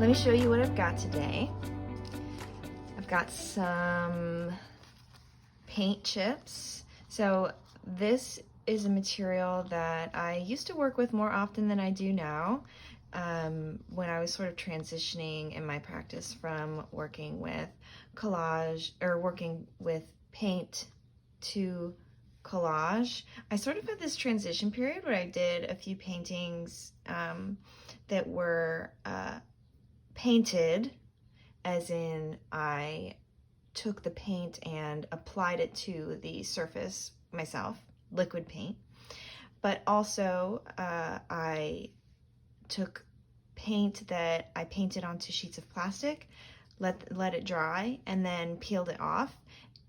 Let me show you what I've got today. I've got some paint chips. So this is a material that I used to work with more often than I do now, when I was sort of transitioning in my practice from working with collage or working with paint to collage. I sort of had this transition period where I did a few paintings that were painted, as in I took the paint and applied it to the surface myself, liquid paint. But also I took paint that I painted onto sheets of plastic, let it dry, and then peeled it off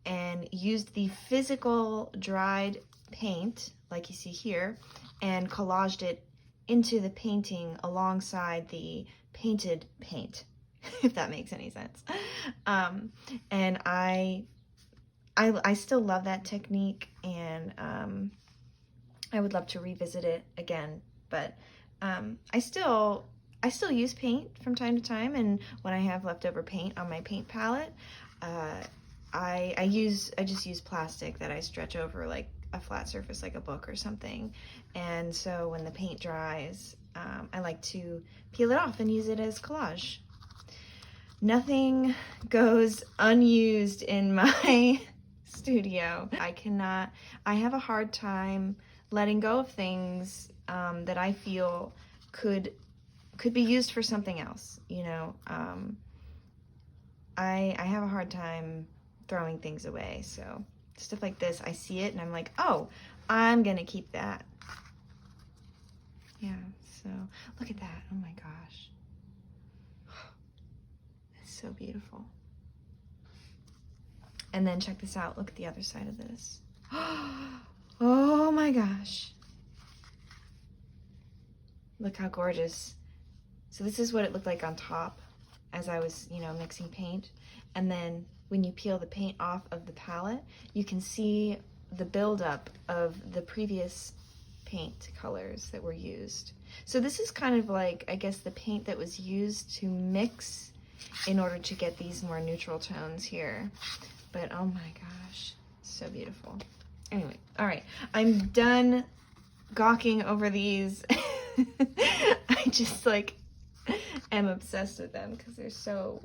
and used the physical dried paint, like you see here, and collaged it into the painting alongside the painted paint, if that makes any sense. And I still love that technique, and I would love to revisit it again. But I still use paint from time to time, and when I have leftover paint on my paint palette, I just use plastic that I stretch over like a flat surface, like a book or something. And so when the paint dries, I like to peel it off and use it as collage. Nothing goes unused in my studio. I have a hard time letting go of things that I feel could be used for something else, you know. I have a hard time throwing things away, so stuff like this, I see it and I'm like, oh, I'm gonna keep that. Yeah, so look at that. Oh my gosh. It's so beautiful. And then check this out. Look at the other side of this. Oh my gosh. Look how gorgeous. So this is what it looked like on top as I was, you know, mixing paint. And then when you peel the paint off of the palette, you can see the buildup of the previous paint colors that were used. So this is kind of like, I guess, the paint that was used to mix in order to get these more neutral tones here. But oh my gosh, so beautiful. Anyway, all right, I'm done gawking over these. I just like am obsessed with them because they're so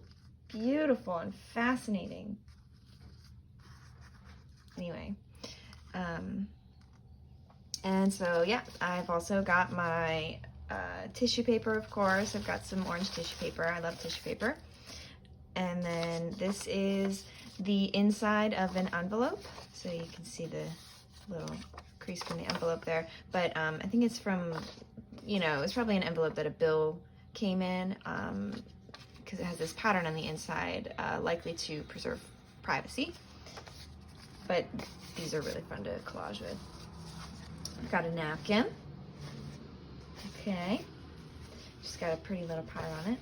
beautiful and fascinating. Anyway, and so yeah, I've also got my tissue paper, of course. I've got some orange tissue paper. I love tissue paper. And then this is the inside of an envelope. So you can see the little crease from the envelope there. But I think it's from, you know, it's probably an envelope that a bill came in, because it has this pattern on the inside, likely to preserve privacy. But these are really fun to collage with. I've got a napkin. Okay. Just got a pretty little pattern on it.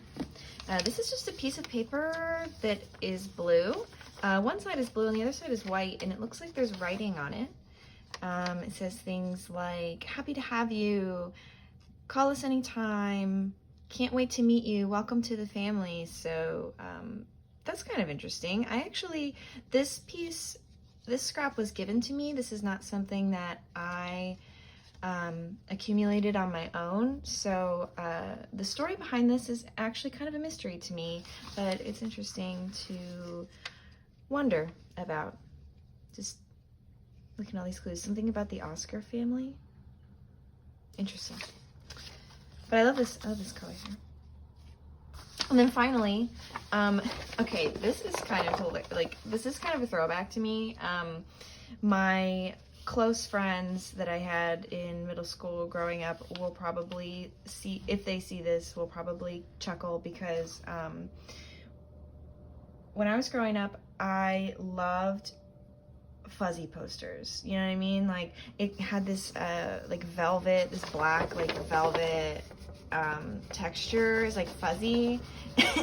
This is just a piece of paper that is blue. One side is blue and the other side is white, and it looks like there's writing on it. It says things like, happy to have you, call us anytime, can't wait to meet you, welcome to the family. So that's kind of interesting. This scrap was given to me. This is not something that I accumulated on my own. So the story behind this is actually kind of a mystery to me, but it's interesting to wonder about. Just looking at all these clues. Something about the Oscar family. Interesting. But I love this color here. And then finally, okay, this is kind of a throwback to me. My close friends that I had in middle school growing up will probably see, if they see this, will probably chuckle, because when I was growing up, I loved fuzzy posters. You know what I mean? Like, it had this like velvet, this black like velvet texture. Is like fuzzy.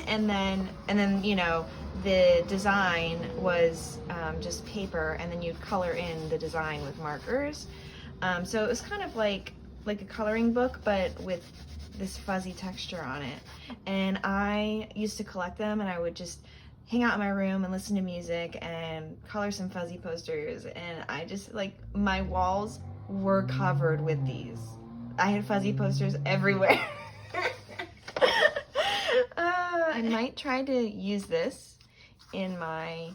and then you know, the design was just paper, and then you'd color in the design with markers. So it was kind of like a coloring book, but with this fuzzy texture on it. And I used to collect them, and I would just hang out in my room and listen to music and color some fuzzy posters. And I just, like, my walls were covered with these. I had fuzzy posters everywhere. I might try to use this in my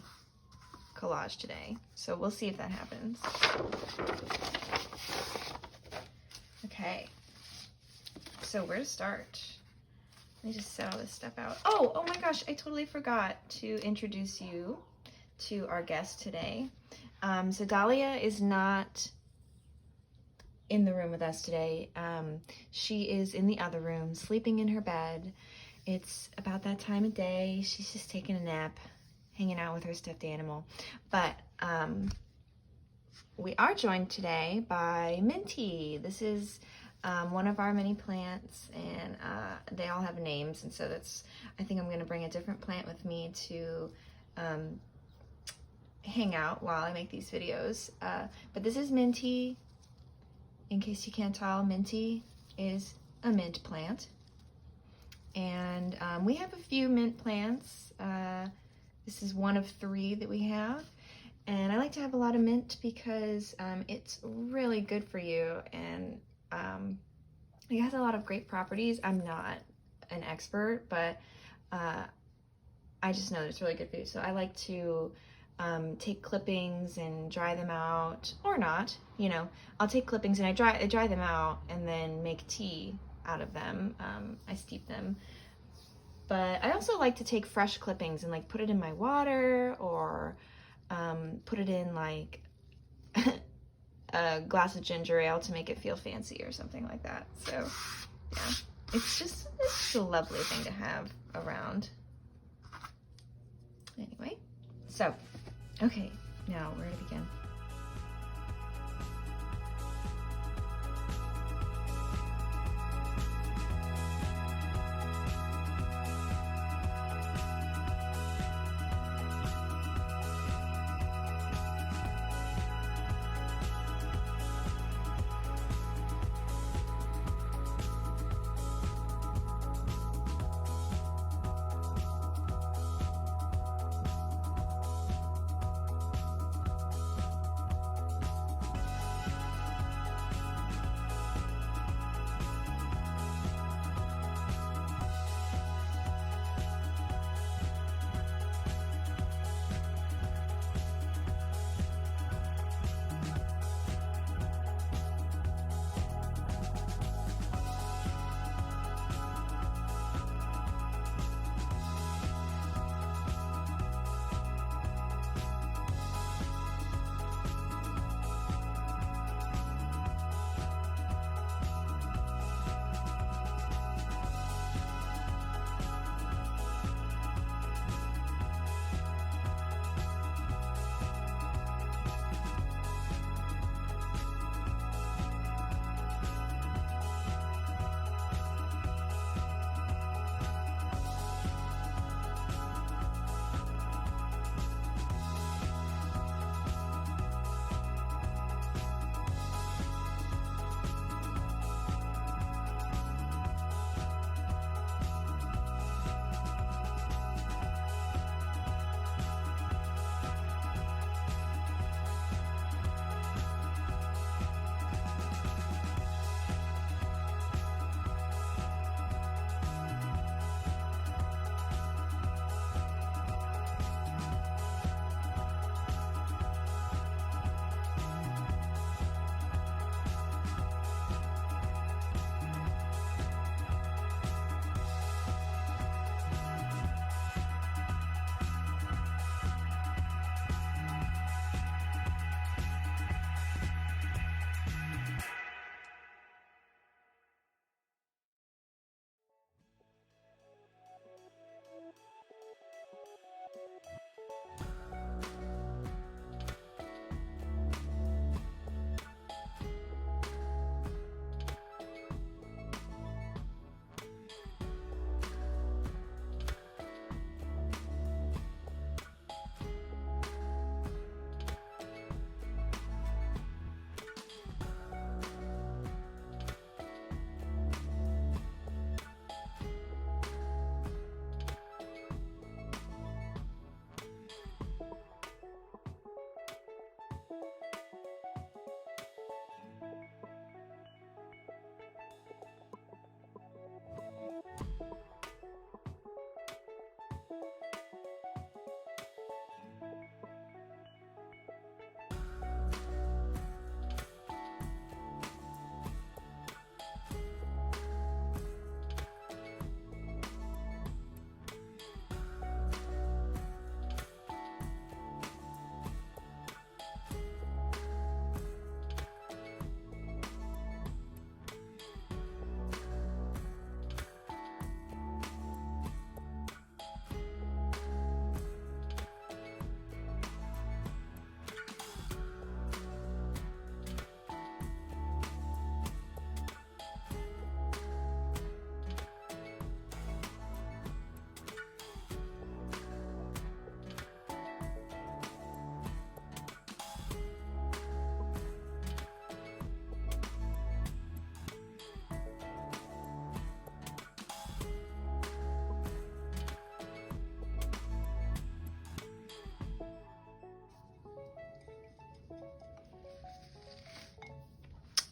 collage today, so we'll see if that happens. Okay, so where to start? Let me just set all this stuff out. Oh my gosh, I totally forgot to introduce you to our guest today. So Dahlia is not in the room with us today. She is in the other room, sleeping in her bed. It's about that time of day. She's just taking a nap, hanging out with her stuffed animal. But we are joined today by Minty. This is one of our mini plants, and they all have names, and so I think I'm going to bring a different plant with me to hang out while I make these videos. But this is Minty. In case you can't tell, Minty is a mint plant. And we have a few mint plants. This is one of 3 that we have. And I like to have a lot of mint because it's really good for you, and it has a lot of great properties. I'm not an expert, but I just know that it's really good for you. So I like to take clippings and dry them out, or not, you know. I'll take clippings and I dry them out and then make tea out of them. I steep them. But I also like to take fresh clippings and like put it in my water, or put it in like a glass of ginger ale to make it feel fancy or something like that. So yeah, it's just a lovely thing to have around. Anyway, so okay, now where to begin?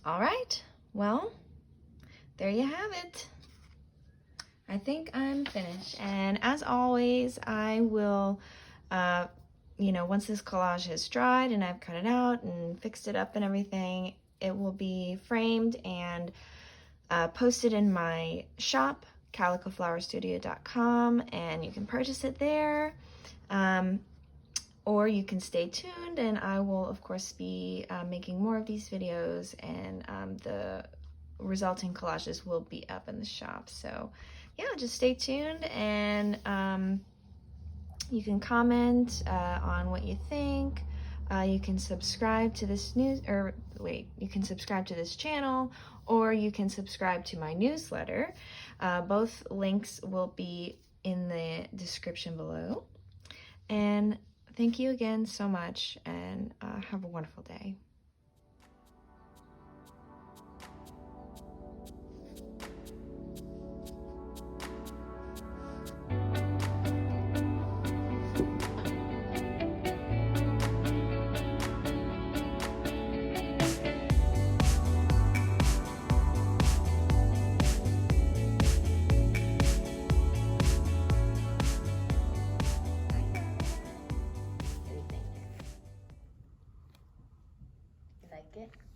All right, well, there you have it. I think I'm finished. And as always, I will, you know, once this collage has dried and I've cut it out and fixed it up and everything, it will be framed and posted in my shop, calicoflowerstudio.com, and you can purchase it there. Or you can stay tuned, and I will, of course, be making more of these videos, and the resulting collages will be up in the shop. So yeah, just stay tuned, and you can comment on what you think. You can subscribe to this you can subscribe to this channel, or you can subscribe to my newsletter. Both links will be in the description below. And thank you again so much, and have a wonderful day. What do you think? You like it?